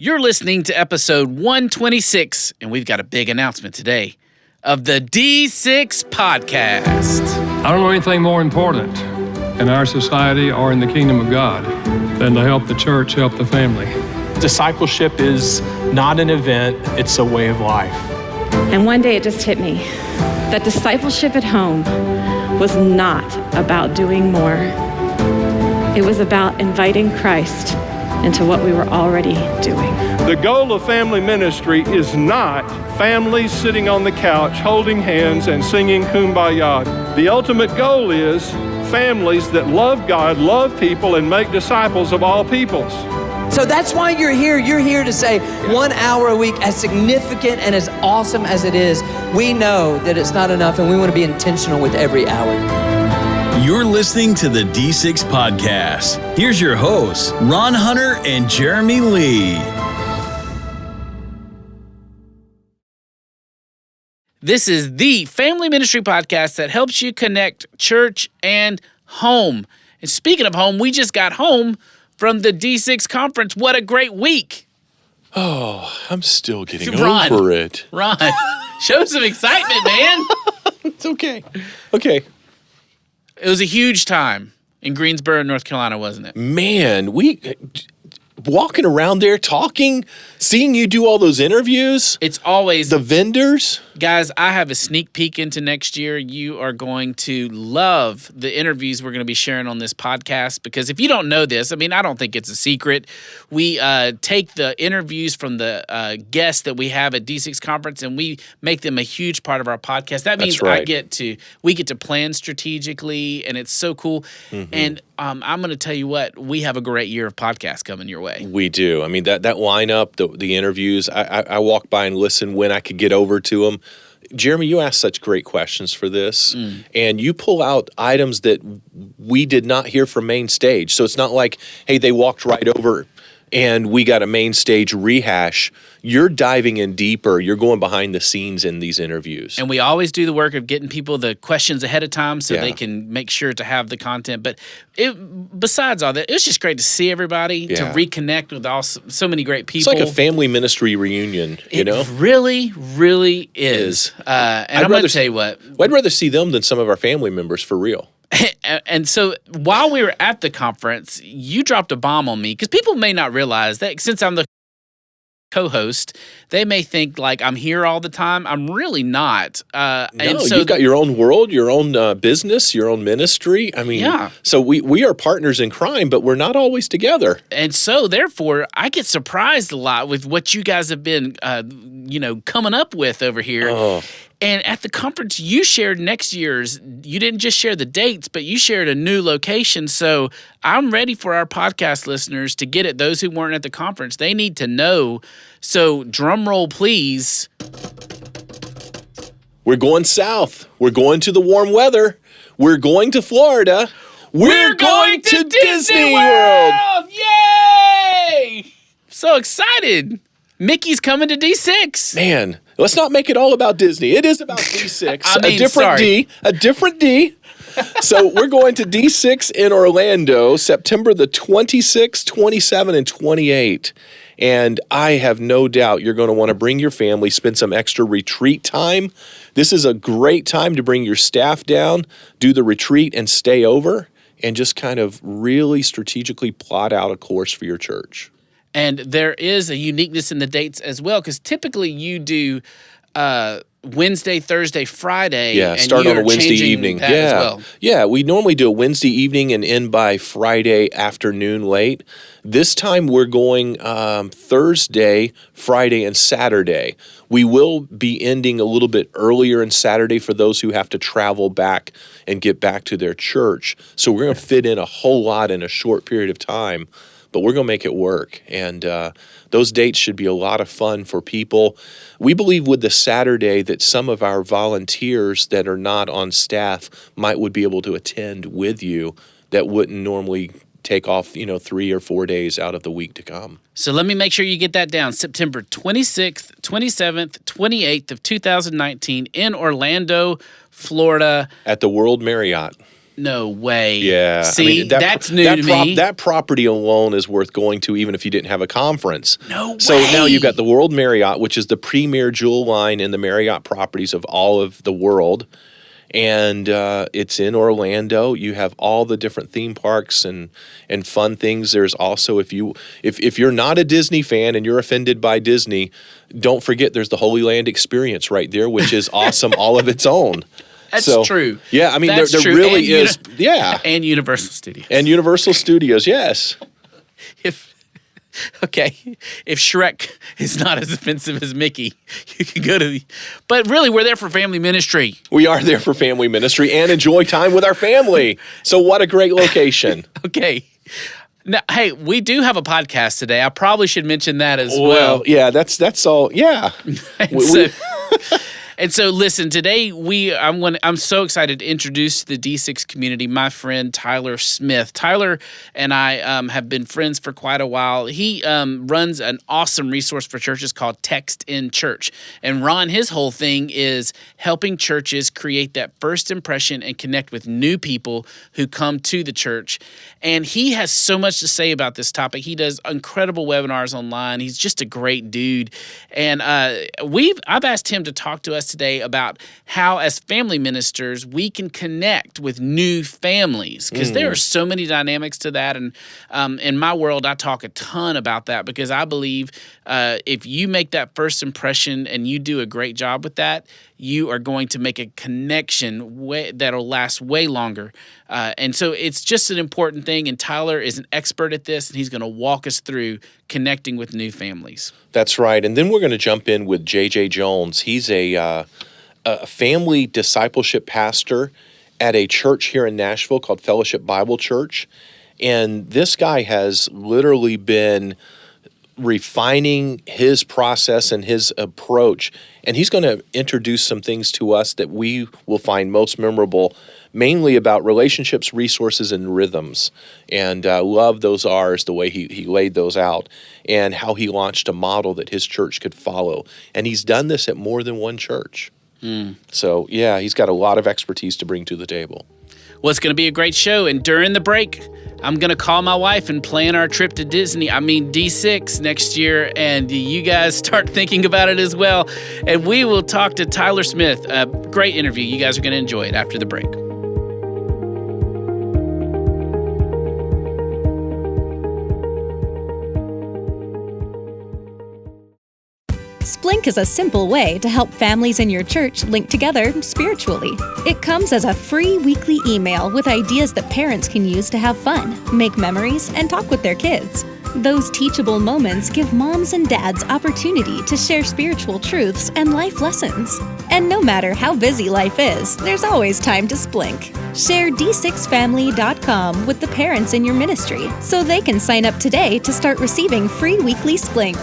You're listening to episode 126, and we've got a big announcement today of the D6 podcast. I don't know anything more important in our society or in the kingdom of God than to help the church, help the family. Discipleship is not an event, it's a way of life. And one day it just hit me that discipleship at home was not about doing more. It was about inviting Christ into what we were already doing. The goal of family ministry is not families sitting on the couch holding hands and singing Kumbaya. The ultimate goal is families that love God, love people, and make disciples of all peoples. So that's why you're here. You're here to say 1 hour a week, as significant and as awesome as it is, we know that it's not enough and we want to be intentional with every hour. You're listening to the D6 podcast. Here's your hosts, Ron Hunter and Jeremy Lee. This is the family ministry podcast that helps you connect church and home. And speaking of home, we just got home from the D6 conference. What a great week. Oh, I'm still getting Ron, over it. Ron, show some excitement, man. It's okay. Okay. It was a huge time in Greensboro, North Carolina, wasn't it? Man, we walking around there talking, seeing you do all those interviews. It's always the vendors. Guys, I have a sneak peek into next year. You are going to love the interviews we're going to be sharing on this podcast because if you don't know this, I mean, I don't think it's a secret. We take the interviews from the guests that we have at D6 Conference and we make them a huge part of our podcast. That means right. we get to plan strategically and it's so cool. Mm-hmm. And I'm going to tell you what, we have a great year of podcasts coming your way. We do. I mean, that lineup, the interviews, I walk by and listen when I could get over to them. Jeremy, you asked such great questions for this, and you pull out items that we did not hear from main stage. So it's not like, hey, they walked right over and we got a main stage rehash. You're diving in deeper. You're going behind the scenes in these interviews. And we always do the work of getting people the questions ahead of time so they can make sure to have the content. But besides all that, it was just great to see everybody, to reconnect with so many great people. It's like a family ministry reunion, you know? It really, really is. And I'm going to tell you what. I'd rather see them than some of our family members for real. And so while we were at the conference, you dropped a bomb on me because people may not realize that since I'm the co-host, they may think like I'm here all the time. I'm really not. And so you've got your own world, your own business, your own ministry. I mean, so we are partners in crime, but we're not always together. And so therefore, I get surprised a lot with what you guys have been, coming up with over here. Oh. And at the conference, you shared next year's, you didn't just share the dates, but you shared a new location. So I'm ready for our podcast listeners to get it. Those who weren't at the conference, they need to know. So drum roll, please. We're going south. We're going to the warm weather. We're going to Florida. We're going to Disney World. Yay! So excited. Mickey's coming to D6. Man, let's not make it all about Disney. It is about D6. A different D. So we're going to D6 in Orlando, September the 26th, 27th, and 28th. And I have no doubt you're going to want to bring your family, spend some extra retreat time. This is a great time to bring your staff down, do the retreat, and stay over, and just kind of really strategically plot out a course for your church. And there is a uniqueness in the dates as well, because typically you do Wednesday, Thursday, Friday. Yeah, and start on a Wednesday evening. As well. Yeah, we normally do a Wednesday evening and end by Friday afternoon late. This time we're going Thursday, Friday, and Saturday. We will be ending a little bit earlier on Saturday for those who have to travel back and get back to their church. So we're going to fit in a whole lot in a short period of time. But we're going to make it work, and those dates should be a lot of fun for people. We believe with the Saturday that some of our volunteers that are not on staff would be able to attend with you that wouldn't normally take off, 3 or 4 days out of the week to come. So let me make sure you get that down. September 26th, 27th, 28th of 2019 in Orlando, Florida. At the World Marriott. No way. Yeah. See, that's new to me. That property alone is worth going to even if you didn't have a conference. No way. So now you've got the World Marriott, which is the premier jewel line in the Marriott properties of all of the world. And it's in Orlando. You have all the different theme parks and fun things. There's also, if you're not a Disney fan and you're offended by Disney, don't forget there's the Holy Land Experience right there, which is awesome all of its own. That's true. Yeah, I mean, That's there true. really is. Yeah. And Universal Studios. And Universal Studios, yes. If Shrek is not as offensive as Mickey, you can go to but really, we're there for family ministry. We are there for family ministry and enjoy time with our family. So what a great location. Okay. Now, hey, we do have a podcast today. I probably should mention that as well. Yeah, that's all. Yeah. And so, listen, today I'm so excited to introduce to the D6 community my friend Tyler Smith. Tyler and I have been friends for quite a while. He runs an awesome resource for churches called Text in Church. And Ron, his whole thing is helping churches create that first impression and connect with new people who come to the church. And he has so much to say about this topic. He does incredible webinars online. He's just a great dude. And I've asked him to talk to us today about how, as family ministers, we can connect with new families, because there are so many dynamics to that. And in my world, I talk a ton about that, because I believe if you make that first impression and you do a great job with that, you are going to make a connection that'll last way longer. And so it's just an important thing. And Tyler is an expert at this, and he's going to walk us through connecting with new families. That's right. And then we're going to jump in with J.J. Jones. He's a family discipleship pastor at a church here in Nashville called Fellowship Bible Church. And this guy has literally been refining his process and his approach. And he's going to introduce some things to us that we will find most memorable, mainly about relationships, resources, and rhythms. And love those R's, the way he laid those out, and how he launched a model that his church could follow. And he's done this at more than one church. So, yeah, he's got a lot of expertise to bring to the table. Well, it's going to be a great show. And during the break, I'm going to call my wife and plan our trip to D6 next year. And you guys start thinking about it as well. And we will talk to Tyler Smith. A great interview. You guys are going to enjoy it after the break. Splink is a simple way to help families in your church link together spiritually. It comes as a free weekly email with ideas that parents can use to have fun, make memories, and talk with their kids. Those teachable moments give moms and dads opportunity to share spiritual truths and life lessons. And no matter how busy life is, there's always time to Splink. Share d6family.com with the parents in your ministry so they can sign up today to start receiving free weekly Splink.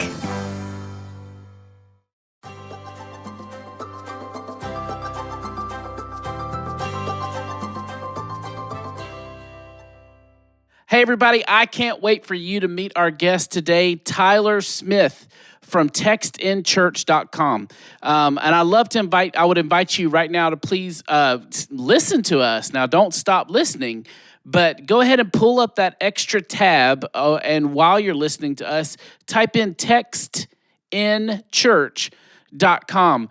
Hey, everybody, I can't wait for you to meet our guest today, Tyler Smith from textinchurch.com. And I would invite you right now to please listen to us. Now, don't stop listening, but go ahead and pull up that extra tab. And while you're listening to us, type in textinchurch.com.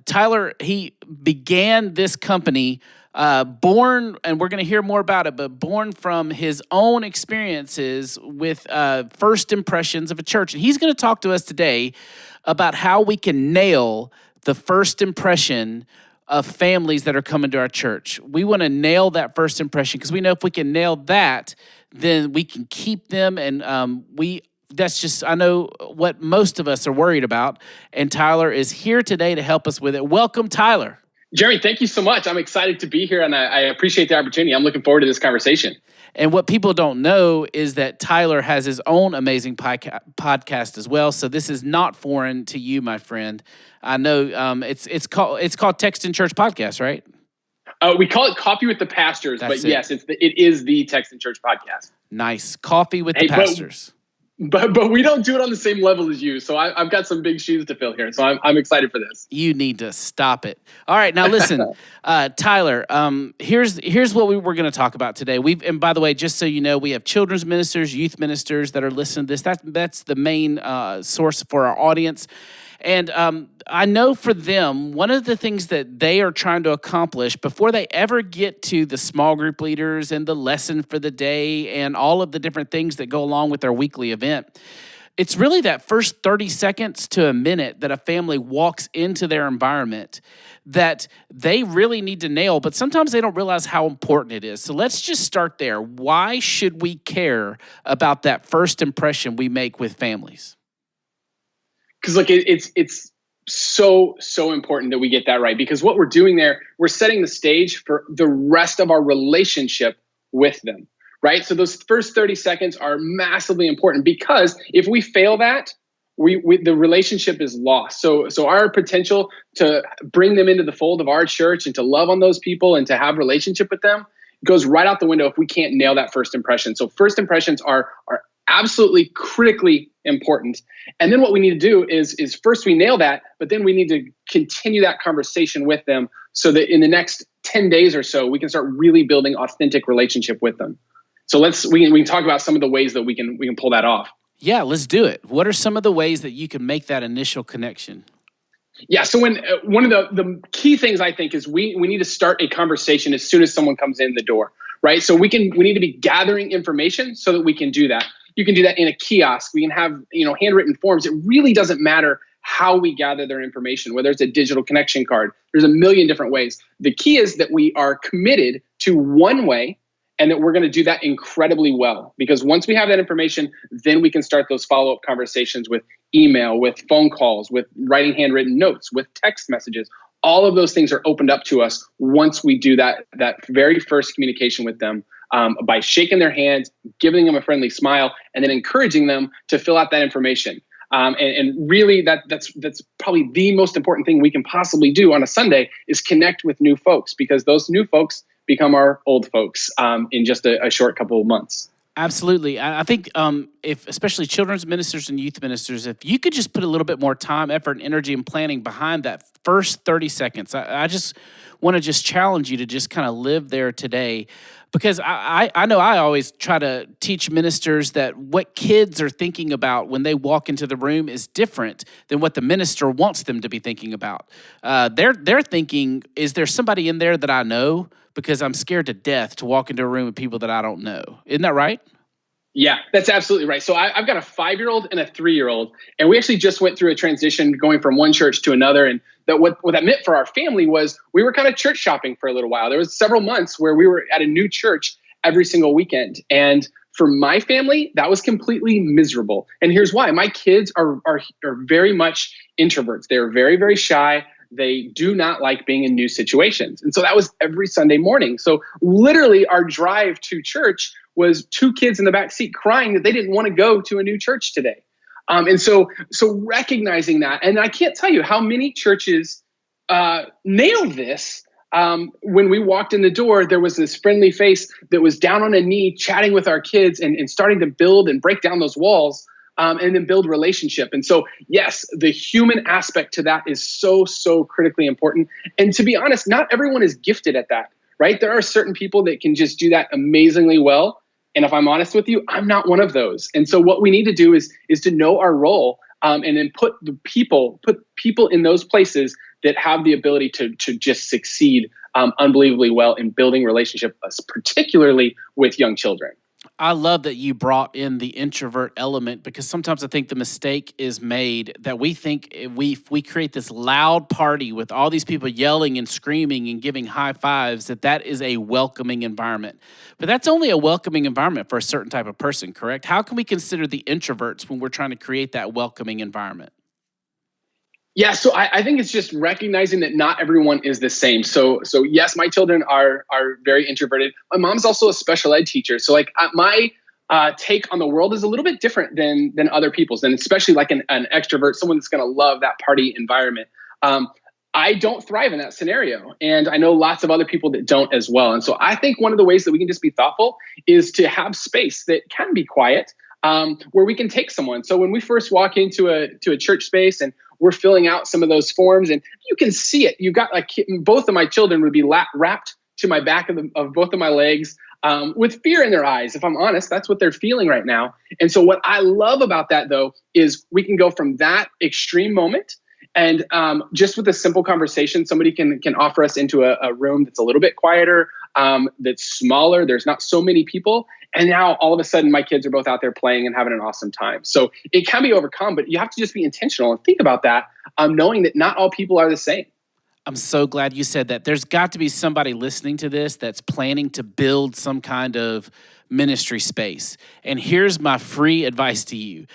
Tyler, he began this company born, and we're going to hear more about it, but born from his own experiences with first impressions of a church. And he's going to talk to us today about how we can nail the first impression of families that are coming to our church. We want to nail that first impression, because we know if we can nail that, then we can keep them. And that's just, I know what most of us are worried about. And Tyler is here today to help us with it. Welcome, Tyler. Jeremy, thank you so much. I'm excited to be here, and I appreciate the opportunity. I'm looking forward to this conversation. And what people don't know is that Tyler has his own amazing podcast as well. So this is not foreign to you, my friend. I know it's called Text in Church Podcast, right? We call it Coffee with the Pastors, but yes, it is the Text in Church Podcast. Nice. Coffee with the Pastors. But we don't do it on the same level as you. So I've got some big shoes to fill here. So I'm excited for this. You need to stop it. All right, now listen, Tyler. Here's what we're going to talk about today. And by the way, just so you know, we have children's ministers, youth ministers that are listening to this. That's the main source for our audience. And I know for them, one of the things that they are trying to accomplish before they ever get to the small group leaders and the lesson for the day and all of the different things that go along with their weekly event, it's really that first 30 seconds to a minute that a family walks into their environment that they really need to nail, but sometimes they don't realize how important it is. So let's just start there. Why should we care about that first impression we make with families? Because look, it's so important that we get that right, because what we're doing there, we're setting the stage for the rest of our relationship with them, right? So those first 30 seconds are massively important, because if we fail that, the relationship is lost. So our potential to bring them into the fold of our church and to love on those people and to have relationship with them goes right out the window if we can't nail that first impression. So first impressions are absolutely critically important. And then what we need to do is first we nail that, but then we need to continue that conversation with them so that in the next 10 days or so, we can start really building authentic relationship with them. So we can talk about some of the ways that we can pull that off. Yeah, let's do it. What are some of the ways that you can make that initial connection? Yeah, so when one of the key things I think is we need to start a conversation as soon as someone comes in the door, right? So we need to be gathering information so that we can do that. You can do that in a kiosk. We can have, handwritten forms. It really doesn't matter how we gather their information, whether it's a digital connection card. There's a million different ways. The key is that we are committed to one way and that we're going to do that incredibly well. Because once we have that information, then we can start those follow-up conversations with email, with phone calls, with writing handwritten notes, with text messages. All of those things are opened up to us once we do that very first communication with them. By shaking their hands, giving them a friendly smile, and then encouraging them to fill out that information. And really, that's probably the most important thing we can possibly do on a Sunday is connect with new folks, because those new folks become our old folks in just a short couple of months. Absolutely. I think if especially children's ministers and youth ministers, if you could just put a little bit more time, effort, and energy and planning behind that first 30 seconds, I just want to just challenge you to just kind of live there today. Because I know I always try to teach ministers that what kids are thinking about when they walk into the room is different than what the minister wants them to be thinking about. They're thinking, is there somebody in there that I know? Because I'm scared to death to walk into a room with people that I don't know. Isn't that right? Yeah, that's absolutely right. So I've got a 5-year-old and a 3-year-old, and we actually just went through a transition going from one church to another. And what that meant for our family was we were kind of church shopping for a little while. There was several months where we were at a new church every single weekend. And for my family, that was completely miserable. And here's why. My kids are very much introverts. They're very, very shy. They do not like being in new situations. And so that was every Sunday morning. So literally our drive to church was 2 kids in the back seat crying that they didn't want to go to a new church today. And so recognizing that, and I can't tell you how many churches nailed this. When we walked in the door, there was this friendly face that was down on a knee chatting with our kids and starting to build and break down those walls and then build relationship. And so, yes, the human aspect to that is so critically important. And to be honest, not everyone is gifted at that, right? There are certain people that can just do that amazingly well. And if I'm honest with you, I'm not one of those. And so what we need to do is to know our role and then put people in those places that have the ability to just succeed unbelievably well in building relationship, particularly with young children. I love that you brought in the introvert element, because sometimes I think the mistake is made that we think if we create this loud party with all these people yelling and screaming and giving high fives, that is a welcoming environment. But that's only a welcoming environment for a certain type of person, correct? How can we consider the introverts when we're trying to create that welcoming environment? Yeah, so I think it's just recognizing that not everyone is the same. So yes, my children are very introverted. My mom's also a special ed teacher. So like my take on the world is a little bit different than other people's, and especially like an extrovert, someone that's going to love that party environment. I don't thrive in that scenario. And I know lots of other people that don't as well. And so I think one of the ways that we can just be thoughtful is to have space that can be quiet, where we can take someone. So when we first walk into a church space and we're filling out some of those forms, and you can see it, you've got like both of my children would be wrapped to my back of both of my legs with fear in their eyes. If I'm honest, that's what they're feeling right now. And so what I love about that, though, is we can go from that extreme moment and just with a simple conversation, somebody can offer us into a room that's a little bit quieter, that's smaller. There's not so many people. And now all of a sudden my kids are both out there playing and having an awesome time. So it can be overcome, but you have to just be intentional and think about that, knowing that not all people are the same. I'm so glad you said that. There's got to be somebody listening to this that's planning to build some kind of ministry space. And here's my free advice to you.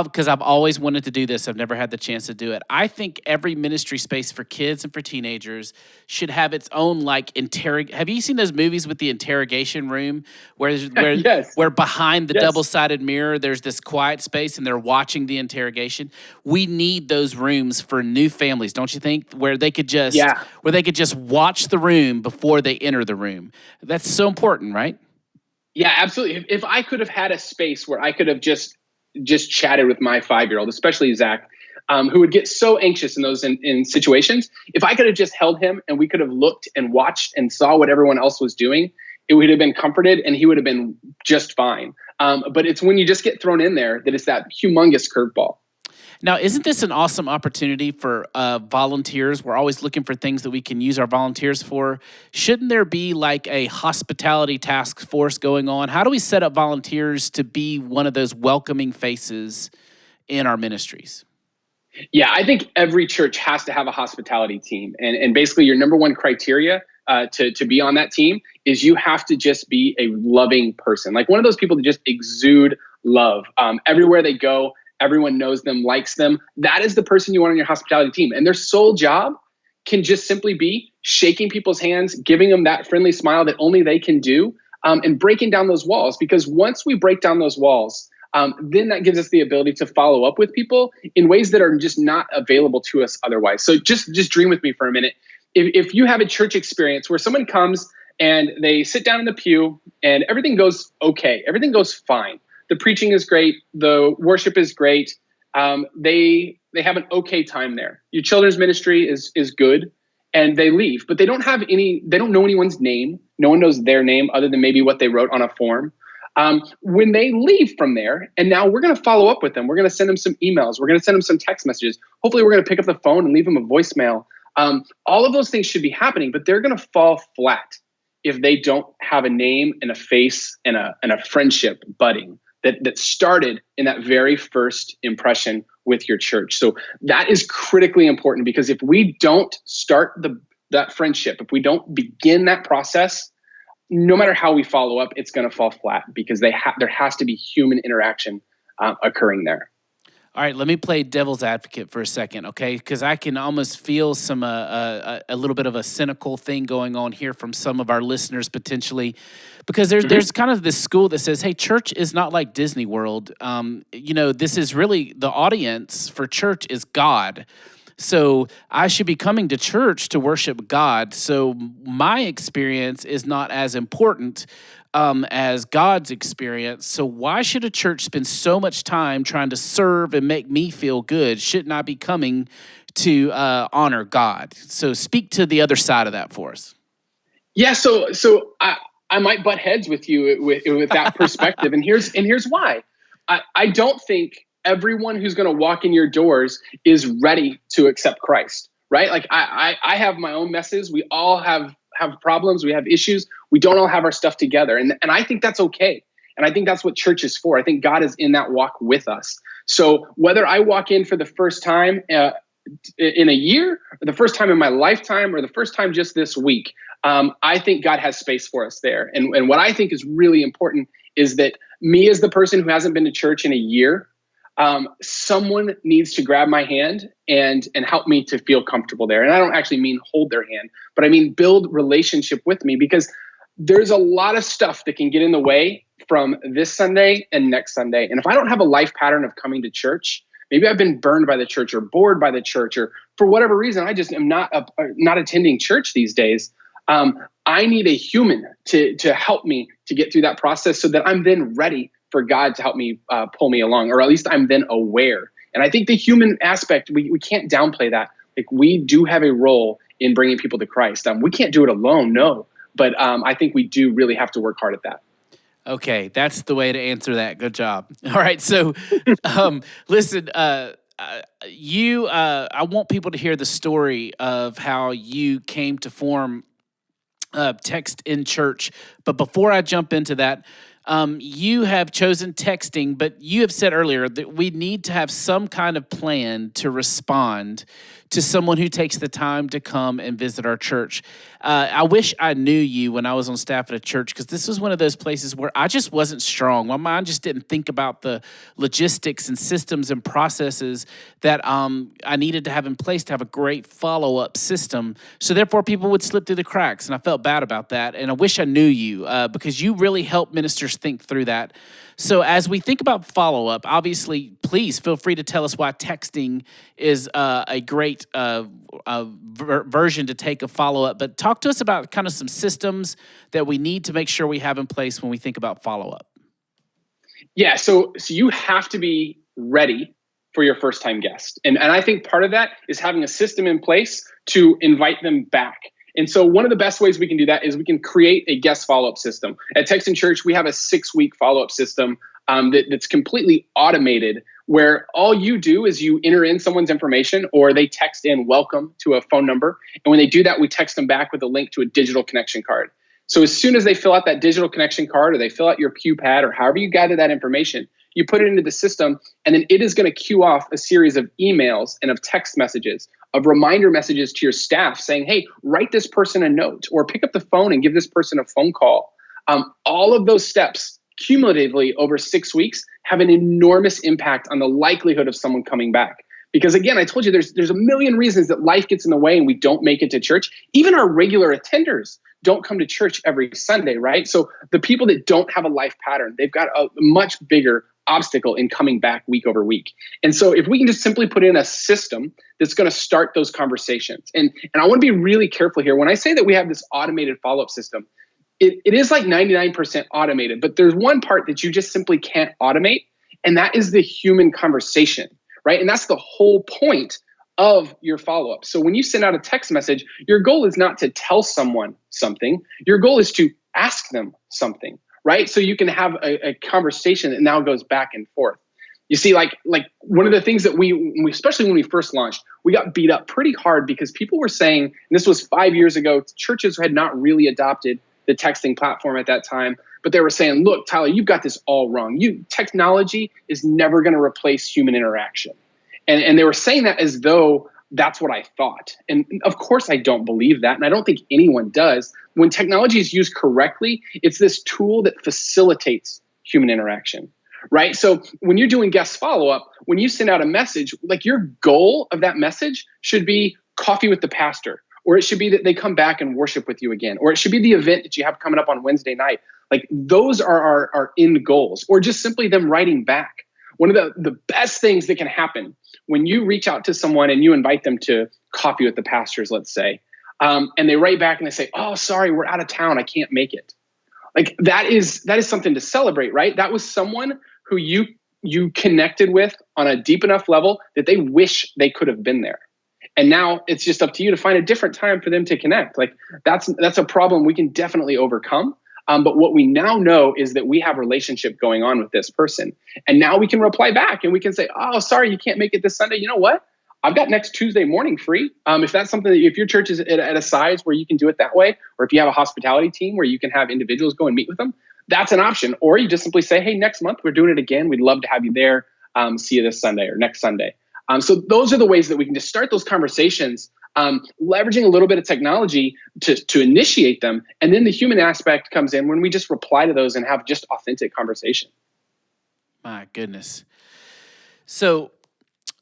Because I've always wanted to do this. I've never had the chance to do it. I think every ministry space for kids and for teenagers should have its own have you seen those movies with the interrogation room where yes. where behind the Yes. double-sided mirror there's this quiet space and they're watching the interrogation? We need those rooms for new families, don't you think? Where they could just watch the room before they enter the room. That's so important, right? Yeah, absolutely. If I could have had a space where I could have just chatted with my 5-year-old, especially Zach, who would get so anxious in those in situations, if I could have just held him and we could have looked and watched and saw what everyone else was doing, it would have been comforted and he would have been just fine. But it's when you just get thrown in there that it's that humongous curveball. Now, isn't this an awesome opportunity for volunteers? We're always looking for things that we can use our volunteers for. Shouldn't there be like a hospitality task force going on? How do we set up volunteers to be one of those welcoming faces in our ministries? Yeah, I think every church has to have a hospitality team. And basically your number one criteria to be on that team is you have to just be a loving person. Like one of those people that just exude love. Everywhere they go, everyone knows them, likes them. That is the person you want on your hospitality team. And their sole job can just simply be shaking people's hands, giving them that friendly smile that only they can do, and breaking down those walls. Because once we break down those walls, then that gives us the ability to follow up with people in ways that are just not available to us otherwise. So just dream with me for a minute. If you have a church experience where someone comes and they sit down in the pew and everything goes okay, everything goes fine. The preaching is great. The worship is great. They have an okay time there. Your children's ministry is good, and they leave, but they don't know anyone's name. No one knows their name other than maybe what they wrote on a form. When they leave from there, and now we're going to follow up with them. We're going to send them some emails. We're going to send them some text messages. Hopefully we're going to pick up the phone and leave them a voicemail. All of those things should be happening, but they're going to fall flat if they don't have a name and a face and a friendship budding that started in that very first impression with your church. So that is critically important, because if we don't start that friendship, if we don't begin that process, no matter how we follow up, it's going to fall flat, because there has to be human interaction occurring there. All right, let me play devil's advocate for a second, okay? Because I can almost feel some a little bit of a cynical thing going on here from some of our listeners potentially, because there's kind of this school that says, hey, church is not like Disney World. This is really, the audience for church is God. So I should be coming to church to worship God. So my experience is not as important as God's experience. So why should a church spend so much time trying to serve and make me feel good? Shouldn't I be coming to honor God? So speak to the other side of that for us. Yeah, so I might butt heads with you with that perspective, and here's why. I don't think everyone who's going to walk in your doors is ready to accept Christ, right? Like I have my own messes. We all have problems. We have issues. We don't all have our stuff together. And I think that's okay. And I think that's what church is for. I think God is in that walk with us. So whether I walk in for the first time in a year, or the first time in my lifetime, or the first time just this week, I think God has space for us there. And what I think is really important is that me, as the person who hasn't been to church in a year, someone needs to grab my hand and help me to feel comfortable there. And I don't actually mean hold their hand, but I mean build relationship with me, because there's a lot of stuff that can get in the way from this Sunday and next Sunday. And if I don't have a life pattern of coming to church, maybe I've been burned by the church or bored by the church, or for whatever reason, I just am not attending church these days. I need a human to help me to get through that process so that I'm then ready for God to help me pull me along, or at least I'm then aware. And I think the human aspect, we can't downplay that. Like, we do have a role in bringing people to Christ. We can't do it alone, no. But I think we do really have to work hard at that. Okay, that's the way to answer that. Good job. All right, so listen, I want people to hear the story of how you came to form Text in Church. But before I jump into that, you have chosen texting, but you have said earlier that we need to have some kind of plan to respond to someone who takes the time to come and visit our church. I wish I knew you when I was on staff at a church, because this was one of those places where I just wasn't strong. My mind just didn't think about the logistics and systems and processes that I needed to have in place to have a great follow-up system. So therefore, people would slip through the cracks, and I felt bad about that. And I wish I knew you because you really help ministers think through that. So as we think about follow-up, obviously, please feel free to tell us why texting is a great version to take a follow-up. But talk to us about kind of some systems that we need to make sure we have in place when we think about follow-up. Yeah, so you have to be ready for your first-time guest. And I think part of that is having a system in place to invite them back. And so one of the best ways we can do that is we can create a guest follow-up system. At Text in Church, we have a 6-week follow-up system that's completely automated, where all you do is you enter in someone's information, or they text in welcome to a phone number. And when they do that, we text them back with a link to a digital connection card. So as soon as they fill out that digital connection card, or they fill out your pew pad, or however you gather that information, you put it into the system, and then it is going to queue off a series of emails and of text messages, of reminder messages to your staff saying, hey, write this person a note, or pick up the phone and give this person a phone call. All of those steps cumulatively over 6 weeks have an enormous impact on the likelihood of someone coming back. Because again, I told you there's a million reasons that life gets in the way and we don't make it to church. Even our regular attenders don't come to church every Sunday, right? So the people that don't have a life pattern, they've got a much bigger obstacle in coming back week over week. And so if we can just simply put in a system that's going to start those conversations. And I want to be really careful here. When I say that we have this automated follow-up system, it is like 99% automated, but there's one part that you just simply can't automate, and that is the human conversation, right? And that's the whole point of your follow-up. So when you send out a text message, your goal is not to tell someone something. Your goal is to ask them something, right? So you can have a conversation that now goes back and forth. You see, like one of the things that we, especially when we first launched, we got beat up pretty hard because people were saying, and this was 5 years ago, churches had not really adopted the texting platform at that time, but they were saying, look, Tyler, you've got this all wrong. Technology is never going to replace human interaction. And they were saying that as though that's what I thought. And of course, I don't believe that. And I don't think anyone does. When technology is used correctly, it's this tool that facilitates human interaction, right? So when you're doing guest follow-up, when you send out a message, like your goal of that message should be coffee with the pastor, or it should be that they come back and worship with you again, or it should be the event that you have coming up on Wednesday night. Like those are our end goals, or just simply them writing back. One of the best things that can happen when you reach out to someone and you invite them to coffee with the pastors, let's say, and they write back and they say, oh, sorry, we're out of town, I can't make it. Like that is something to celebrate, right? That was someone who you connected with on a deep enough level that they wish they could have been there. And now it's just up to you to find a different time for them to connect. Like that's a problem we can definitely overcome. But what we now know is that we have a relationship going on with this person. And now we can reply back and we can say, oh, sorry, you can't make it this Sunday. You know what? I've got next Tuesday morning free. If that's something that if your church is at a size where you can do it that way, or if you have a hospitality team where you can have individuals go and meet with them, that's an option. Or you just simply say, hey, next month we're doing it again. We'd love to have you there. See you this Sunday or next Sunday. So those are the ways that we can just start those conversations, leveraging a little bit of technology to initiate them. And then the human aspect comes in when we just reply to those and have just authentic conversation. My goodness. So,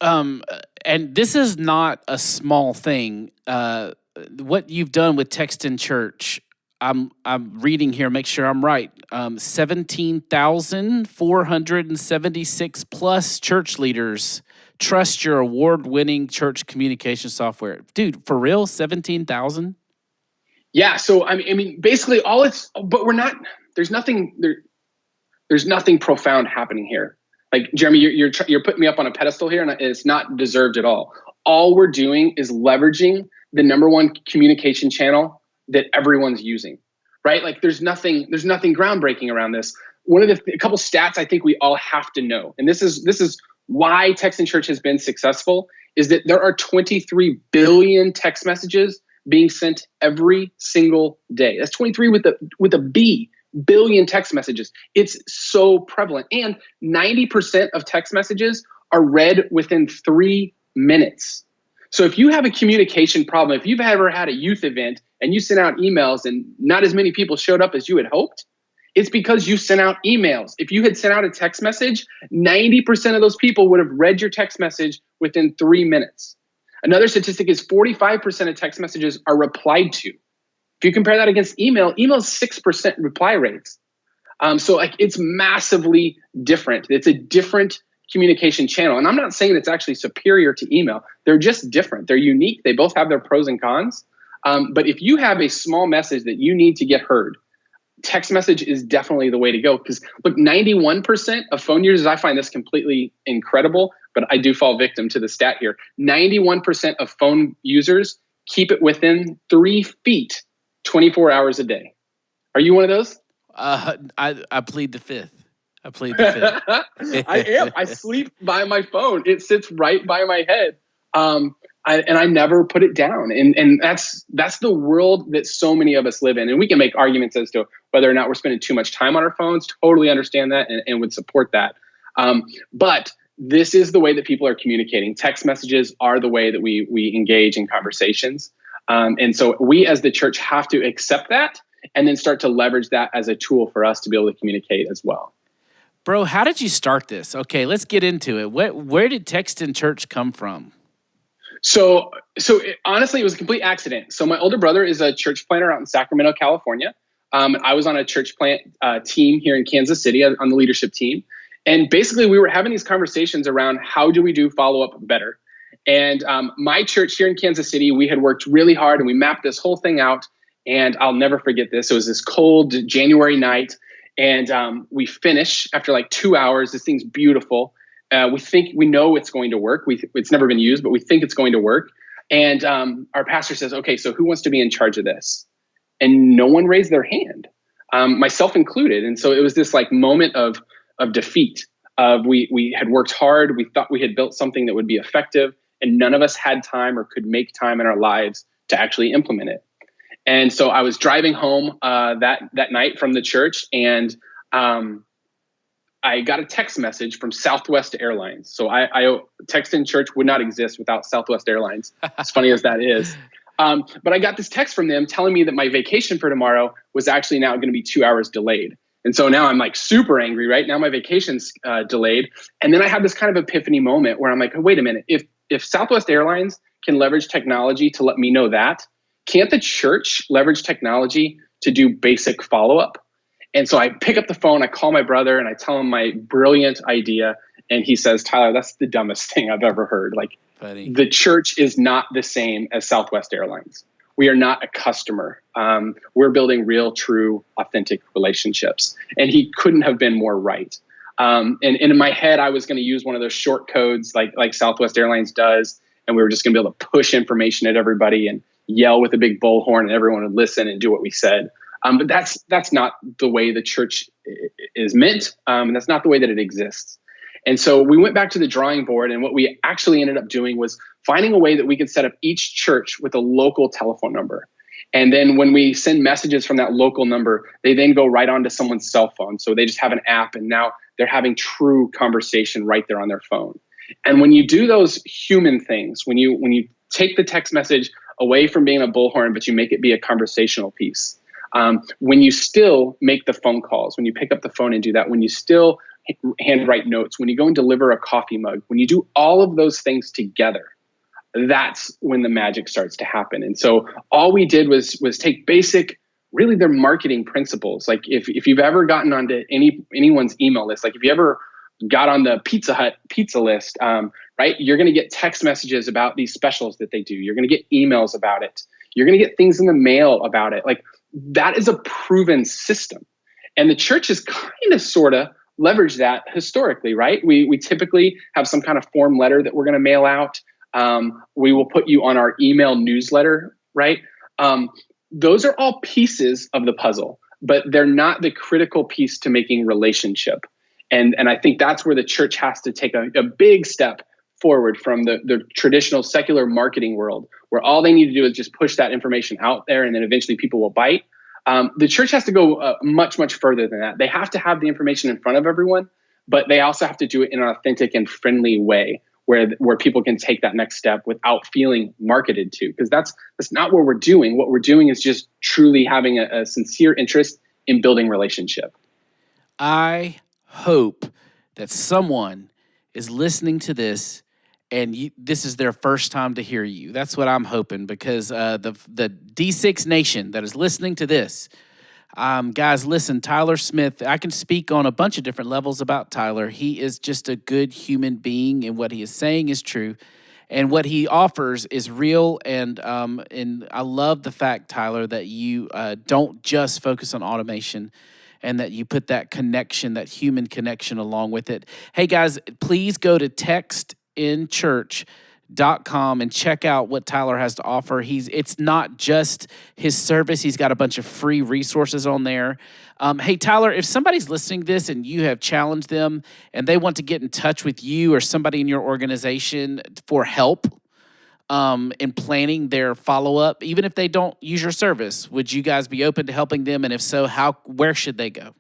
and this is not a small thing. What you've done with Text in Church, I'm reading here, make sure I'm right. 17,476 plus church leaders trust your award-winning church communication software. Dude, for real? 17,000? Yeah. So, I mean, basically but we're not, there's nothing there. There's nothing profound happening here. Like, Jeremy, you're putting me up on a pedestal here, and it's not deserved at all. All we're doing is leveraging the number one communication channel that everyone's using, right? Like, there's nothing groundbreaking around this. One of a couple stats I think we all have to know, and this is why Text in Church has been successful, is that there are 23 billion text messages being sent every single day. That's 23 with a B. Billion text messages. It's so prevalent. And 90% of text messages are read within 3 minutes. So if you have a communication problem, if you've ever had a youth event and you sent out emails and not as many people showed up as you had hoped, it's because you sent out emails. If you had sent out a text message, 90% of those people would have read your text message within 3 minutes. Another statistic is 45% of text messages are replied to. If you compare that against email's 6% reply rates. So like, it's massively different. It's a different communication channel. And I'm not saying it's actually superior to email. They're just different. They're unique. They both have their pros and cons. But if you have a small message that you need to get heard, text message is definitely the way to go. Because look, 91% of phone users, I find this completely incredible, but I do fall victim to the stat here. 91% of phone users keep it within 3 feet 24 hours a day. Are you one of those? I plead the fifth. I am. I sleep by my phone. It sits right by my head. And I never put it down. And that's the world that so many of us live in. And we can make arguments as to whether or not we're spending too much time on our phones. Totally understand that and would support that. But this is the way that people are communicating. Text messages are the way that we engage in conversations. And so we as the church have to accept that and then start to leverage that as a tool for us to be able to communicate as well. Bro, how did you start this? Okay, let's get into it. Where did Text in Church come from? So honestly, it was a complete accident. So my older brother is a church planter out in Sacramento, California. I was on a church plant team here in Kansas City on the leadership team. And basically, we were having these conversations around how do we do follow-up better? And my church here in Kansas City, we had worked really hard and we mapped this whole thing out. And I'll never forget this. It was this cold January night. And we finish after like 2 hours. This thing's beautiful. We know it's going to work. It's never been used, but we think it's going to work. And our pastor says, okay, so who wants to be in charge of this? And no one raised their hand, myself included. And so it was this like moment of defeat. We had worked hard. We thought we had built something that would be effective, and none of us had time or could make time in our lives to actually implement it. And so I was driving home that night from the church, and I got a text message from Southwest Airlines. So Text in Church would not exist without Southwest Airlines, as funny as that is. But I got this text from them telling me that my vacation for tomorrow was actually now going to be 2 hours delayed. And so now I'm like super angry, right? Now my vacation's delayed. And then I had this kind of epiphany moment where I'm like, oh, wait a minute. If Southwest Airlines can leverage technology to let me know that, can't the church leverage technology to do basic follow-up? And so I pick up the phone, I call my brother, and I tell him my brilliant idea. And he says, Tyler, that's the dumbest thing I've ever heard. Like, Buddy. The church is not the same as Southwest Airlines. We are not a customer. We're building real, true, authentic relationships. And he couldn't have been more right. And in my head, I was going to use one of those short codes like Southwest Airlines does. And we were just going to be able to push information at everybody and yell with a big bullhorn, and everyone would listen and do what we said. But that's not the way the church is meant. And that's not the way that it exists. And so we went back to the drawing board, and what we actually ended up doing was finding a way that we could set up each church with a local telephone number. And then when we send messages from that local number, they then go right onto someone's cell phone. So they just have an app, and now they're having true conversation right there on their phone. And when you do those human things, when you take the text message away from being a bullhorn, but you make it be a conversational piece, when you still make the phone calls, when you pick up the phone and do that, when you still handwrite notes, when you go and deliver a coffee mug, when you do all of those things together, that's when the magic starts to happen. And so all we did was take basic, really their marketing principles. Like if you've ever gotten onto anyone's email list, like if you ever got on the Pizza Hut pizza list, right, you're going to get text messages about these specials that they do. You're going to get emails about it. You're going to get things in the mail about it. Like that is a proven system. And the church is kind of, sort of leverage that historically, right? We typically have some kind of form letter that we're going to mail out. We will put you on our email newsletter, right? Those are all pieces of the puzzle, but they're not the critical piece to making relationship. And I think that's where the church has to take a big step forward from the traditional secular marketing world, where all they need to do is just push that information out there and then eventually people will bite. The church has to go much, much further than that. They have to have the information in front of everyone, but they also have to do it in an authentic and friendly way where people can take that next step without feeling marketed to, because that's not what we're doing. What we're doing is just truly having a sincere interest in building relationship. I hope that someone is listening to this and this is their first time to hear you. That's what I'm hoping, because the D6 Nation that is listening to this, guys, listen, Tyler Smith, I can speak on a bunch of different levels about Tyler. He is just a good human being, and what he is saying is true, and what he offers is real. And I love the fact, Tyler, that you don't just focus on automation, and that you put that connection, that human connection along with it. Hey, guys, please go to textinchurch.com and check out what Tyler has to offer. It's not just his service. He's got a bunch of free resources on there. Hey, Tyler, if somebody's listening to this and you have challenged them and they want to get in touch with you or somebody in your organization for help in planning their follow-up, even if they don't use your service, would you guys be open to helping them? And if so, where should they go?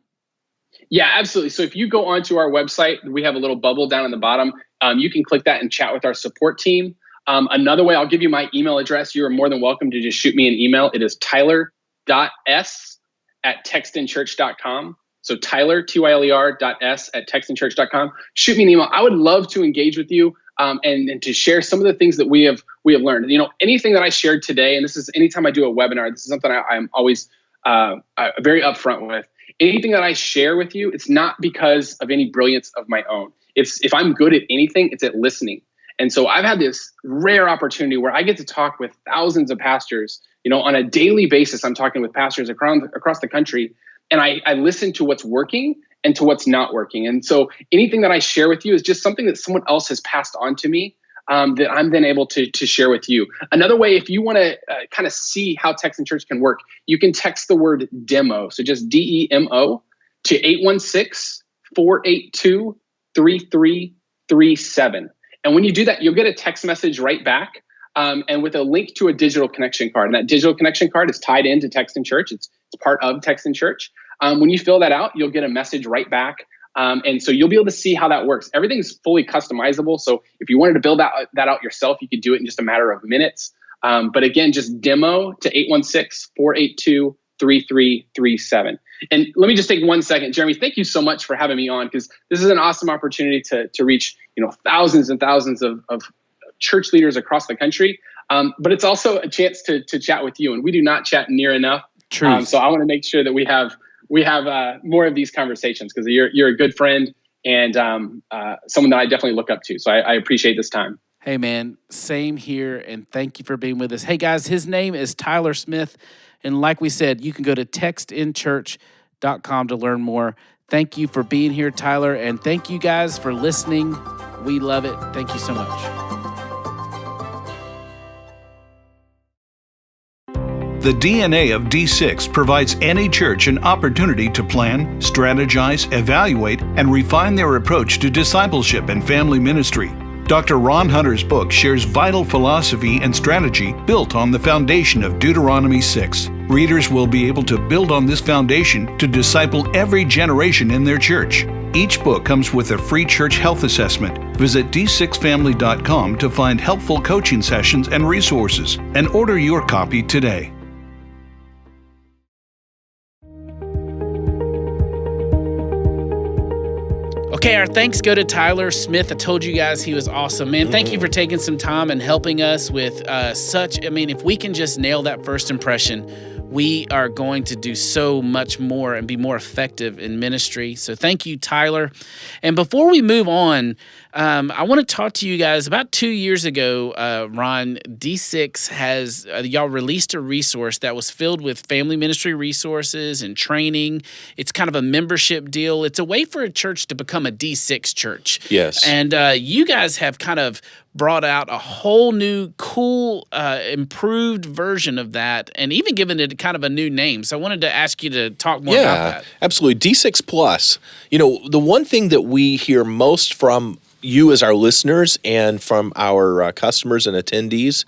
Yeah, absolutely. So if you go onto our website, we have a little bubble down in the bottom. You can click that and chat with our support team. Another way, I'll give you my email address. You are more than welcome to just shoot me an email. It is tyler.s@textinchurch.com. So Tyler, tyler.s@textinchurch.com. Shoot me an email. I would love to engage with you and to share some of the things that we have learned. Anything that I shared today, and this is anytime I do a webinar, this is something I'm always very upfront with. Anything that I share with you, it's not because of any brilliance of my own. If I'm good at anything, it's at listening. And so I've had this rare opportunity where I get to talk with thousands of pastors. On a daily basis, I'm talking with pastors across the country, and I listen to what's working and to what's not working. And so anything that I share with you is just something that someone else has passed on to me that I'm then able to share with you. Another way, if you want to kind of see how Text in Church can work, you can text the word demo. So just DEMO to 816-482-3337. And when you do that, you'll get a text message right back and with a link to a digital connection card. And that digital connection card is tied into Text in Church. It's part of Text in Church. When you fill that out, you'll get a message right back. And so you'll be able to see how that works. Everything's fully customizable. So if you wanted to build that out yourself, you could do it in just a matter of minutes. But again, just demo to 816-482-3337. And let me just take 1 second. Jeremy, thank you so much for having me on, because this is an awesome opportunity to reach thousands and thousands of church leaders across the country. But it's also a chance to chat with you. And we do not chat near enough. True. So I want to make sure that we have more of these conversations, because you're a good friend and someone that I definitely look up to. So I appreciate this time. Hey, man, same here, and thank you for being with us. Hey, guys, his name is Tyler Smith, and like we said, you can go to textinchurch.com to learn more. Thank you for being here, Tyler, and thank you guys for listening. We love it. Thank you so much. The DNA of D6 provides any church an opportunity to plan, strategize, evaluate, and refine their approach to discipleship and family ministry. Dr. Ron Hunter's book shares vital philosophy and strategy built on the foundation of Deuteronomy 6. Readers will be able to build on this foundation to disciple every generation in their church. Each book comes with a free church health assessment. Visit d6family.com to find helpful coaching sessions and resources, and order your copy today. Okay, our thanks go to Tyler Smith. I told you guys he was awesome, man. Thank you for taking some time and helping us with if we can just nail that first impression, we are going to do so much more and be more effective in ministry. So thank you, Tyler. And before we move on, I want to talk to you guys. About 2 years ago, Ron, D6 has, y'all released a resource that was filled with family ministry resources and training. It's kind of a membership deal. It's a way for a church to become a D6 church. Yes. And you guys have kind of brought out a whole new, cool, improved version of that, and even given it kind of a new name. So I wanted to ask you to talk more about that. Absolutely. D6 Plus. You know, the one thing that we hear most from you as our listeners and from our customers and attendees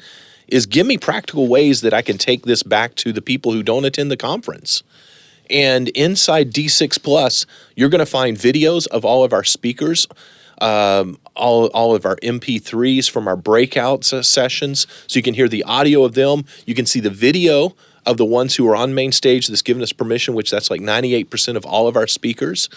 is, give me practical ways that I can take this back to the people who don't attend the conference. And inside D6 Plus, you're going to find videos of all of our speakers, all of our MP3s from our breakout sessions, so you can hear the audio of them. You can see the video of the ones who are on main stage that's given us permission, which that's like 98% of all of our speakers,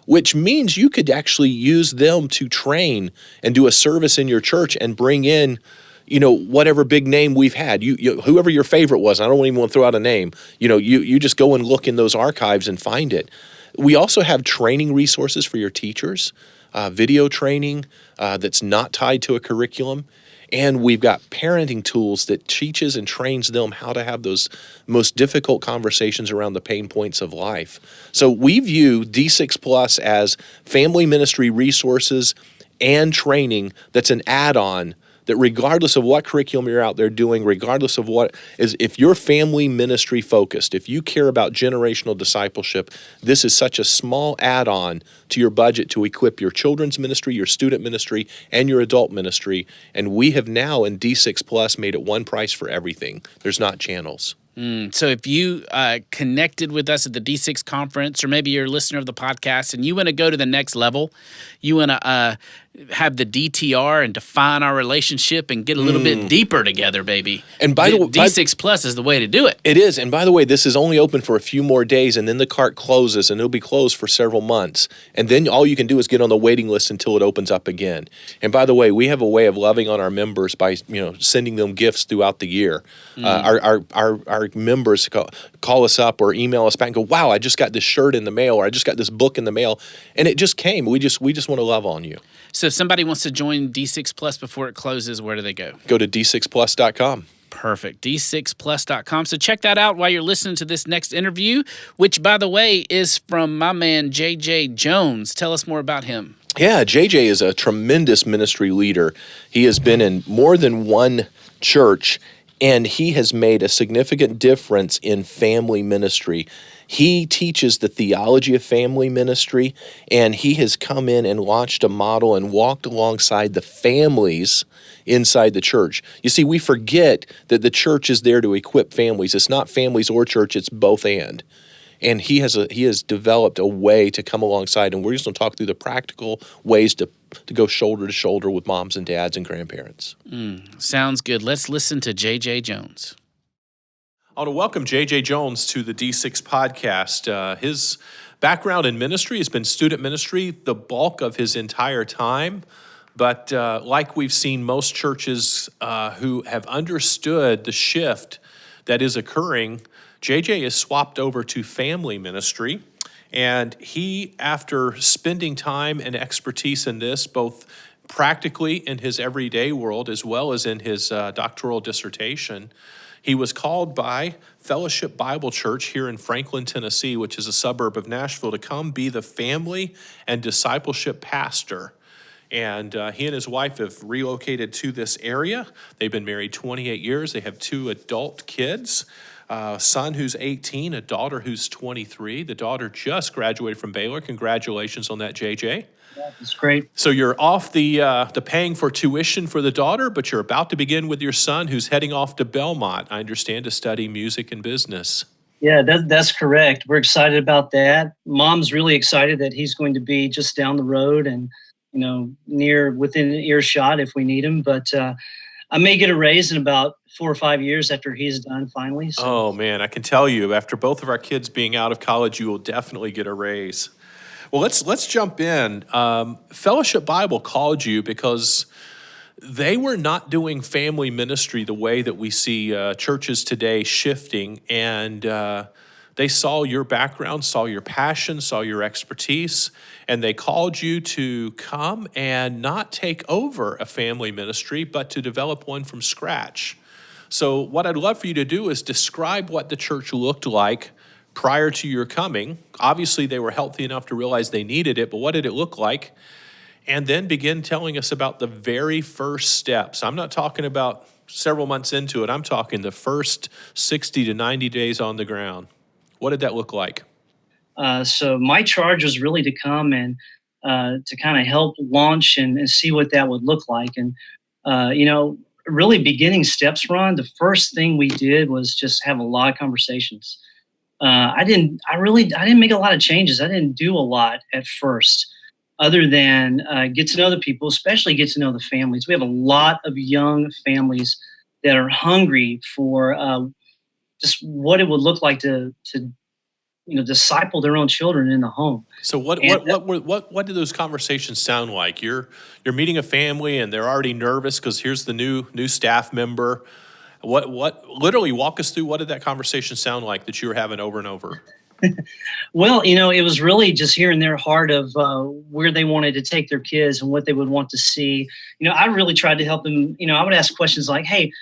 which means you could actually use them to train and do a service in your church and bring in, you know, whatever big name we've had. You whoever your favorite was. I don't even want to throw out a name. You know, you just go and look in those archives and find it. We also have training resources for your teachers, video training that's not tied to a curriculum. And we've got parenting tools that teaches and trains them how to have those most difficult conversations around the pain points of life. So we view D6 Plus as family ministry resources and training that's an add-on, that regardless of what curriculum you're out there doing, regardless of what is, if you're family ministry focused, if you care about generational discipleship, this is such a small add-on to your budget to equip your children's ministry, your student ministry, and your adult ministry. And we have now in D6 Plus made it one price for everything. There's not channels. So if you connected with us at the D6 conference, or maybe you're a listener of the podcast and you want to go to the next level, you want to have the DTR and define our relationship and get a little bit deeper together, baby. And by the way, D6 Plus is the way to do it. It is. And by the way, this is only open for a few more days, and then the cart closes, and it'll be closed for several months. And then all you can do is get on the waiting list until it opens up again. And by the way, we have a way of loving on our members by, you know, sending them gifts throughout the year. Our members call us up or email us back and go, "Wow, I just got this shirt in the mail," or "I just got this book in the mail," and it just came. We just want to love on you. So if somebody wants to join D6 Plus before it closes, where do they go? Go to d6plus.com. Perfect. D6plus.com. So check that out while you're listening to this next interview, which, by the way, is from my man, J.J. Jones. Tell us more about him. Yeah, JJ is a tremendous ministry leader. He has been in more than one church, and he has made a significant difference in family ministry. He teaches the theology of family ministry, and he has come in and launched a model and walked alongside the families inside the church. You see, we forget that the church is there to equip families. It's not families or church, it's both and. And he has developed a way to come alongside, and we're just going to talk through the practical ways to go shoulder to shoulder with moms and dads and grandparents. Sounds good. Let's listen to J.J. Jones. I want to welcome J.J. Jones to the D6 podcast. His background in ministry has been student ministry the bulk of his entire time. But like we've seen most churches who have understood the shift that is occurring, J.J. is swapped over to family ministry. And he, after spending time and expertise in this, both practically in his everyday world as well as in his doctoral dissertation, he was called by Fellowship Bible Church here in Franklin, Tennessee, which is a suburb of Nashville, to come be the family and discipleship pastor. And he and his wife have relocated to this area. They've been married 28 years. They have 2 adult kids, a son who's 18, a daughter who's 23. The daughter just graduated from Baylor. Congratulations on that, JJ. Yeah, it's great. So you're off the paying for tuition for the daughter, but you're about to begin with your son who's heading off to Belmont, I understand, to study music and business. Yeah, that's correct. We're excited about that. Mom's really excited that he's going to be just down the road and, you know, within earshot if we need him. But I may get a raise in about 4 or 5 years after he's done finally. So. Oh, man, I can tell you, after both of our kids being out of college, you will definitely get a raise. Well, let's jump in. Fellowship Bible called you because they were not doing family ministry the way that we see churches today shifting, and They saw your background, saw your passion, saw your expertise, and they called you to come and not take over a family ministry, but to develop one from scratch. So what I'd love for you to do is describe what the church looked like prior to your coming. Obviously, they were healthy enough to realize they needed it, but what did it look like? And then begin telling us about the very first steps. I'm not talking about several months into it. I'm talking the first 60 to 90 days on the ground. What did that look like? So my charge was really to come and to kind of help launch and see what that would look like. And, really beginning steps, Ron, the first thing we did was just have a lot of conversations. I didn't make a lot of changes. I didn't do a lot at first other than get to know the people, especially get to know the families. We have a lot of young families that are hungry for just what it would look like to disciple their own children in the home. So what do those conversations sound like? You're meeting a family and they're already nervous because here's the new staff member. What literally walk us through what did that conversation sound like that you were having over and over? Well, it was really just hearing their heart of where they wanted to take their kids and what they would want to see. I really tried to help them. I would ask questions like, "Hey,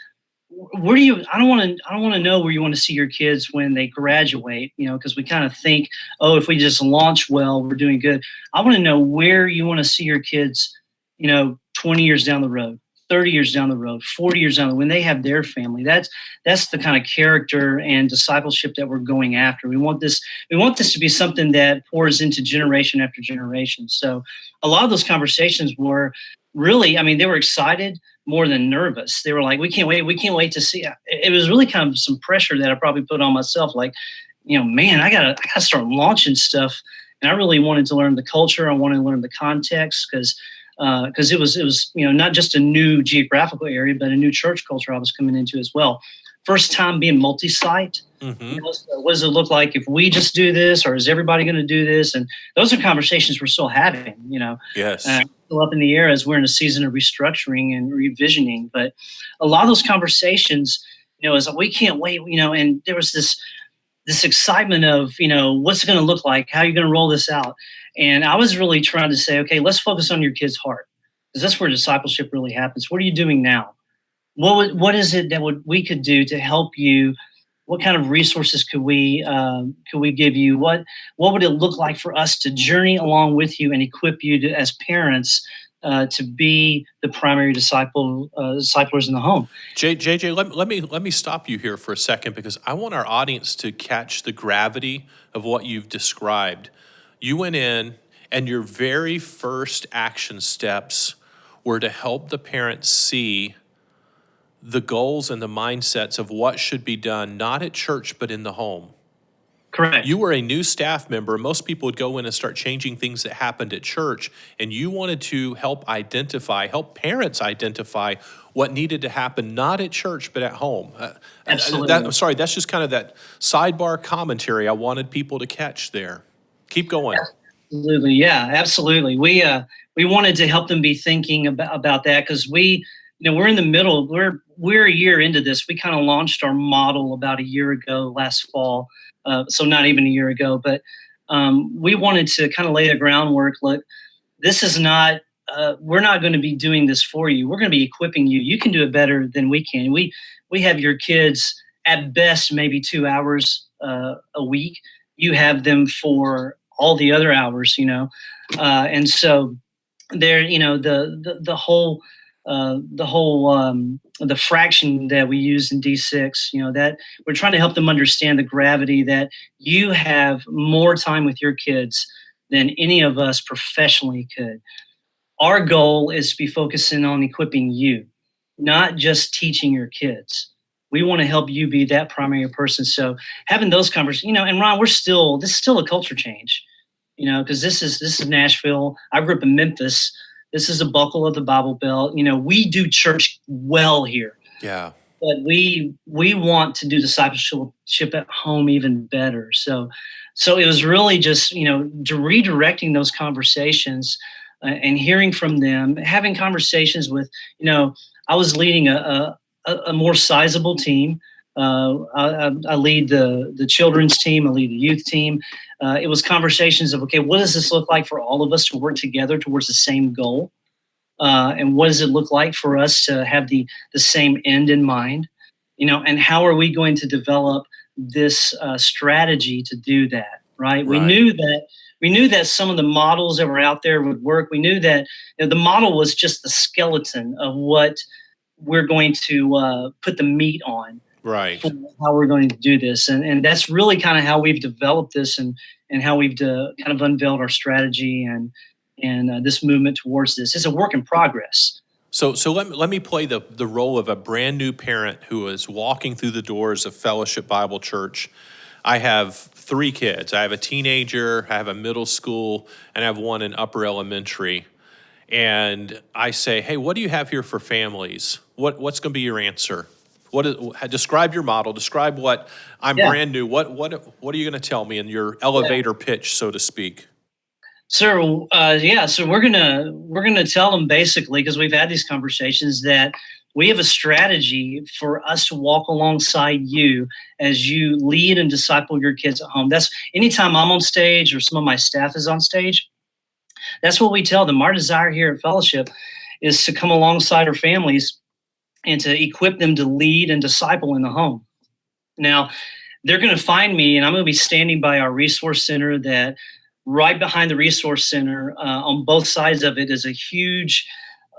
where do you? I don't want to know where you want to see your kids when they graduate. Because we kind of think, oh, if we just launch well, we're doing good. I want to know where you want to see your kids. 20 years down the road, 30 years down the road, 40 years down the road, when they have their family. That's the kind of character and discipleship that we're going after. We want this to be something that pours into generation after generation. So a lot of those conversations were really, they were excited more than nervous. They were like, we can't wait to see. It was really kind of some pressure that I probably put on myself. Like, man, I gotta start launching stuff. And I really wanted to learn the culture. I wanted to learn the context because it was not just a new geographical area, but a new church culture I was coming into as well. First time being multi-site. Mm-hmm. What does it look like if we just do this, or is everybody going to do this? And those are conversations we're still having. Yes. Still up in the air as we're in a season of restructuring and revisioning. But a lot of those conversations, is we can't wait. And there was this excitement of what's it going to look like? How are you going to roll this out? And I was really trying to say, okay, let's focus on your kid's heart, because that's where discipleship really happens. What are you doing now? What is it that we could do to help you? What kind of resources could we give you? What would it look like for us to journey along with you and equip you as parents to be the primary disciplers in the home? JJ, let me stop you here for a second, because I want our audience to catch the gravity of what you've described. You went in, and your very first action steps were to help the parents see the goals and the mindsets of what should be done, not at church, but in the home. Correct. You were a new staff member. Most people would go in and start changing things that happened at church, and you wanted to help parents identify what needed to happen, not at church, but at home. Absolutely. I'm sorry, that's just kind of that sidebar commentary I wanted people to catch there. Keep going. Absolutely. Yeah, absolutely. We wanted to help them be thinking about that, because we're in the middle. We're a year into this. We kind of launched our model about a year ago, last fall. So not even a year ago, but we wanted to kind of lay the groundwork. Look, this is not, we're not going to be doing this for you. We're going to be equipping you. You can do it better than we can. We have your kids at best, maybe 2 hours a week. You have them for all the other hours, and so there, the fraction that we use in D6, that we're trying to help them understand the gravity that you have more time with your kids than any of us professionally could. Our goal is to be focusing on equipping you, not just teaching your kids. We want to help you be that primary person. So having those conversations, and Ron, this is still a culture change, because this is Nashville. I grew up in Memphis. This is a buckle of the Bible Belt. We do church well here. Yeah. But we want to do discipleship at home even better. So it was really just, redirecting those conversations and hearing from them, having conversations with, I was leading a more sizable team. I lead the children's team. I lead the youth team. It was conversations of, okay, what does this look like for all of us to work together towards the same goal? And what does it look like for us to have the same end in mind? And how are we going to develop this strategy to do that? Right? We knew that some of the models that were out there would work. We knew that the model was just the skeleton of what we're going to put the meat on. Right. For how we're going to do this. And that's really kind of how we've developed this and how we've kind of unveiled our strategy and this movement towards this. It's a work in progress. So let me play the role of a brand new parent who is walking through the doors of Fellowship Bible Church. I have 3 kids. I have a teenager, I have a middle school, and I have one in upper elementary. And I say, hey, what do you have here for families? What's going to be your answer? Describe your model. Describe what I'm brand new. What are you going to tell me in your elevator pitch, so to speak? So we're gonna tell them basically, because we've had these conversations, that we have a strategy for us to walk alongside you as you lead and disciple your kids at home. That's anytime I'm on stage or some of my staff is on stage. That's what we tell them. Our desire here at Fellowship is to come alongside our families and to equip them to lead and disciple in the home. Now, they're going to find me, and I'm going to be standing by our resource center. That right behind the resource center, on both sides of it, is a huge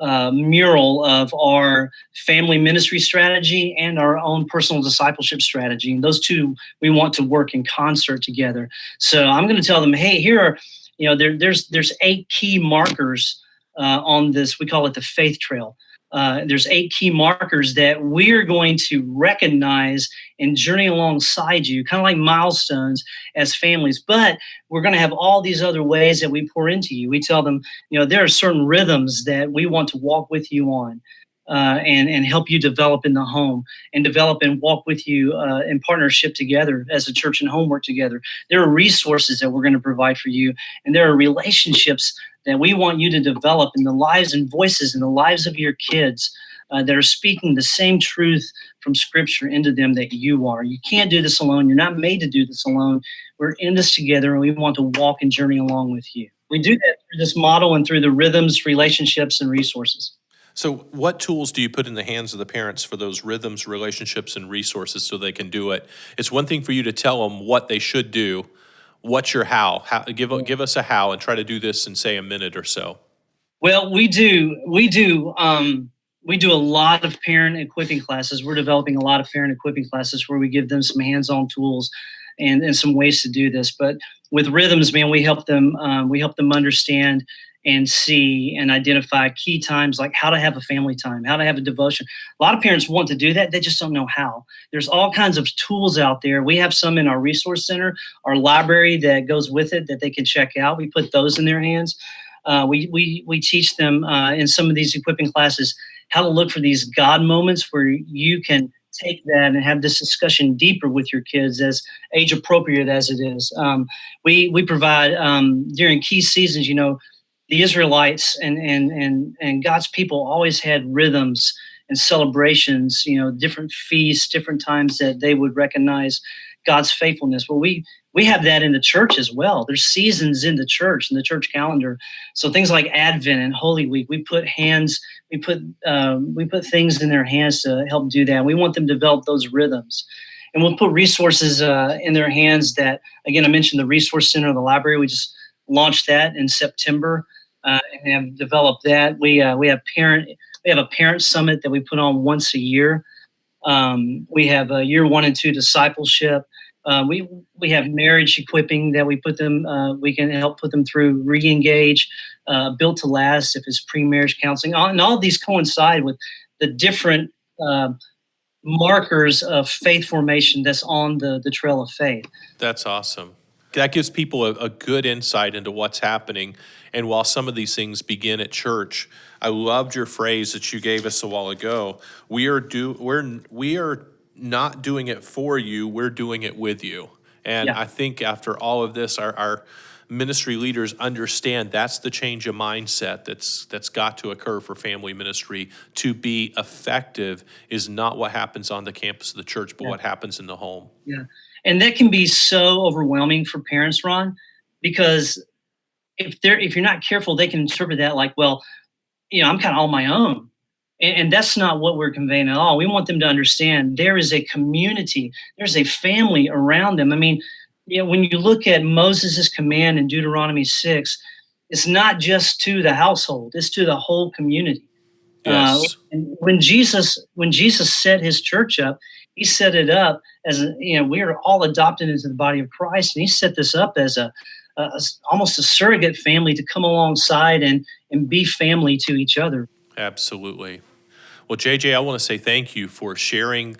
mural of our family ministry strategy and our own personal discipleship strategy. And those two, we want to work in concert together. So I'm going to tell them, hey, here are, there's 8 key markers on this. We call it the faith trail. There's 8 key markers that we're going to recognize and journey alongside you, kind of like milestones as families. But we're going to have all these other ways that we pour into you. We tell them, there are certain rhythms that we want to walk with you on and help you develop in the home and develop and walk with you in partnership together as a church and homework together. There are resources that we're going to provide for you, and there are relationships that we want you to develop in the lives and voices in the lives of your kids that are speaking the same truth from Scripture into them that you are. You can't do this alone. You're not made to do this alone. We're in this together, and we want to walk and journey along with you. We do that through this model and through the rhythms, relationships, and resources. So what tools do you put in the hands of the parents for those rhythms, relationships, and resources so they can do it? It's one thing for you to tell them what they should do. What's your how? Give us a how, and try to do this in, say, a minute or so. Well, we do a lot of parent equipping classes. We're developing a lot of parent equipping classes where we give them some hands-on tools and some ways to do this. But with rhythms, man, we help them understand and see and identify key times, like how to have a family time, how to have a devotion. A lot of parents want to do that. They just don't know how. There's all kinds of tools out there. We have some in our resource center, our library that goes with it that they can check out. We put those in their hands. We teach them in some of these equipping classes how to look for these God moments where you can take that and have this discussion deeper with your kids, as age appropriate as it is. We provide during key seasons, the Israelites and God's people always had rhythms and celebrations, different feasts, different times that they would recognize God's faithfulness. Well, we have that in the church as well. There's seasons in the church calendar. So things like Advent and Holy Week, we put things in their hands to help do that. We want them to develop those rhythms. And we'll put resources in their hands that, again, I mentioned the Resource Center of the library. We just launched that in September and have developed that. We have a parent summit that we put on once a year. We have year 1 and 2 discipleship. We have marriage equipping that we put them. We can help put them through Re-Engage, Built to Last if it's pre-marriage counseling, and all of these coincide with the different markers of faith formation that's on the trail of faith. That's awesome. That gives people a good insight into what's happening. And while some of these things begin at church, I loved your phrase that you gave us a while ago. We are not doing it for you, we're doing it with you. And I think after all of this, our ministry leaders understand that's the change of mindset that's got to occur for family ministry to be effective is not what happens on the campus of the church, but what happens in the home. Yeah. And that can be so overwhelming for parents, Ron, because if you're not careful, they can interpret that like, well, I'm kind of on my own. And that's not what we're conveying at all. We want them to understand there is a community, there's a family around them. I mean, when you look at Moses' command in Deuteronomy 6, it's not just to the household, it's to the whole community. Yes. And when Jesus set his church up, he set it up as we are all adopted into the body of Christ, and he set this up as almost a surrogate family to come alongside and be family to each other. Absolutely. Well, JJ, I want to say thank you for sharing.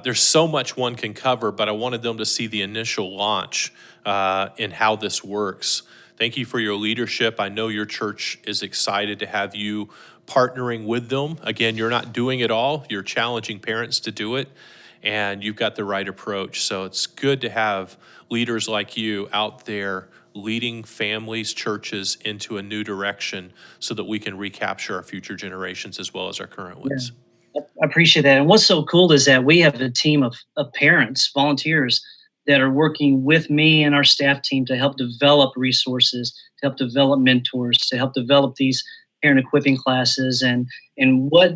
There's so much one can cover, but I wanted them to see the initial launch and how this works. Thank you for your leadership. I know your church is excited to have you partnering with them. Again, you're not doing it all. You're challenging parents to do it, and you've got the right approach. So it's good to have leaders like you out there leading families, churches into a new direction so that we can recapture our future generations as well as our current ones. Yeah, I appreciate that. And what's so cool is that we have a team of parents, volunteers that are working with me and our staff team to help develop resources, to help develop mentors, to help develop these parent equipping classes and what,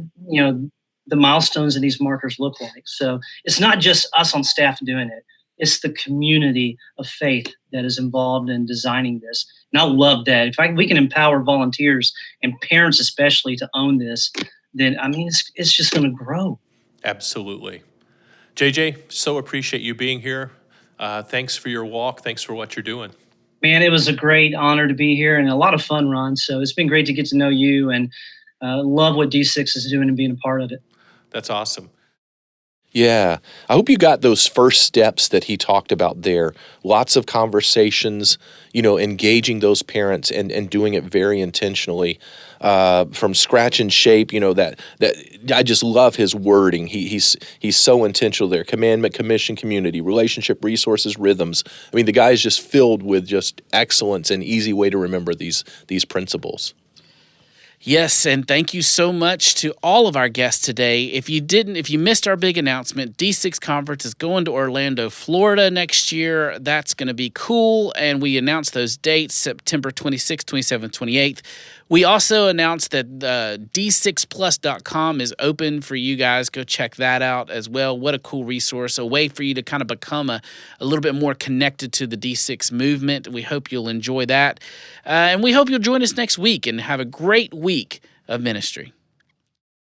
the milestones and these markers look like. So it's not just us on staff doing it. It's the community of faith that is involved in designing this. And I love that. If we can empower volunteers and parents especially to own this, then, it's just going to grow. Absolutely. JJ, so appreciate you being here. Thanks for your walk. Thanks for what you're doing. Man, it was a great honor to be here and a lot of fun, Ron. So it's been great to get to know you and love what D6 is doing and being a part of it. That's awesome. Yeah. I hope you got those first steps that he talked about there. Lots of conversations, engaging those parents and doing it very intentionally from scratch and shape, that I just love his wording. He's so intentional there. Commandment, commission, community, relationship, resources, rhythms. I mean, the guy is just filled with just excellence and easy way to remember these principles. Yes, and thank you so much to all of our guests today. If you missed our big announcement, D6 Conference is going to Orlando, Florida next year. That's going to be cool, and we announced those dates, September 26th, 27th, 28th. We also announced that D6plus.com is open for you guys. Go check that out as well. What a cool resource, a way for you to kind of become a little bit more connected to the D6 movement. We hope you'll enjoy that. And we hope you'll join us next week and have a great week of ministry.